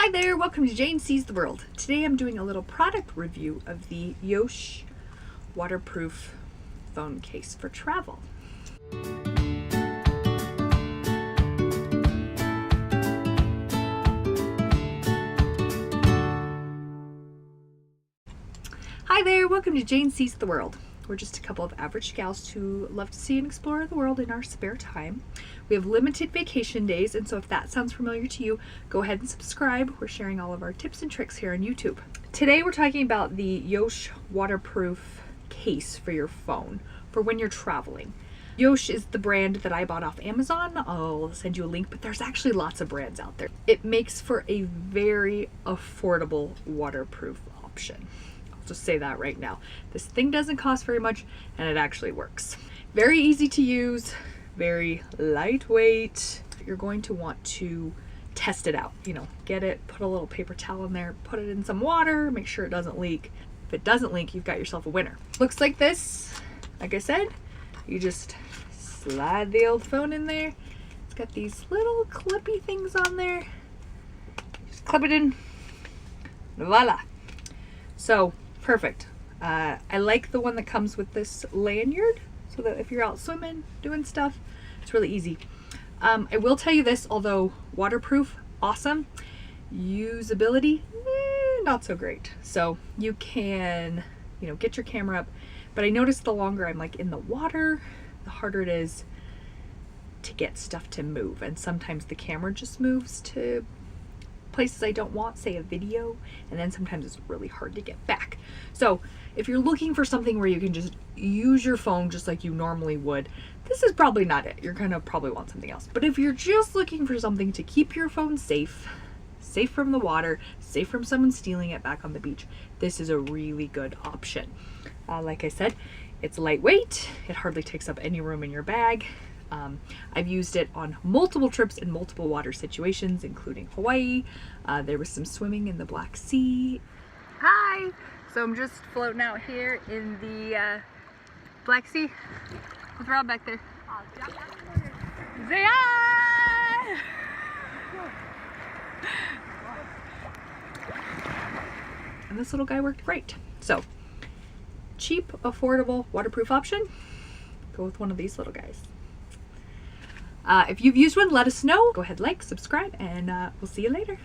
Hi there, welcome to Jane Sees the World. Today I'm doing a little product review of the Yosh waterproof phone case for travel. Hi there, welcome to Jane Sees the World. We're just a couple of average gals who love to see and explore the world in our spare time. We have limited vacation days, and so if that sounds familiar to you, go ahead and subscribe. We're sharing all of our tips and tricks here on YouTube. Today we're talking about the Yosh waterproof case for your phone for when you're traveling. Yosh is the brand that I bought off Amazon. I'll send you a link, but there's actually lots of brands out there. It makes for a very affordable waterproof option. Just say that right now. This thing doesn't cost very much and it actually works. Very easy to use, very lightweight. You're going to want to test it out. Get it, put a little paper towel in there, put it in some water, make sure it doesn't leak. If it doesn't leak, you've got yourself a winner. Looks like this. Like I said, you just slide the old phone in there. It's got these little clippy things on there. Just clip it in. Voila. So, perfect. I like the one that comes with this lanyard so that if you're out swimming, doing stuff, it's really easy. I will tell you this, although waterproof, awesome, usability, not so great. So you can, get your camera up, but I noticed the longer I'm in the water, the harder it is to get stuff to move. And sometimes the camera just moves to places I don't want, say a video, and then sometimes it's really hard to get back. So if you're looking for something where you can just use your phone just like you normally would, this is probably not it. You're gonna probably want something else. But if you're just looking for something to keep your phone safe from the water, safe from someone stealing it back on the beach, this is a really good option. Like I said, it's lightweight, it hardly takes up any room in your bag. I've used it on multiple trips in multiple water situations, including Hawaii. There was some swimming in the Black Sea. Hi! So I'm just floating out here in the Black Sea. What's Rob back there? Say hi! And this little guy worked great. So, cheap, affordable, waterproof option. Go with one of these little guys. If you've used one, let us know. Go ahead, like, subscribe, and we'll see you later.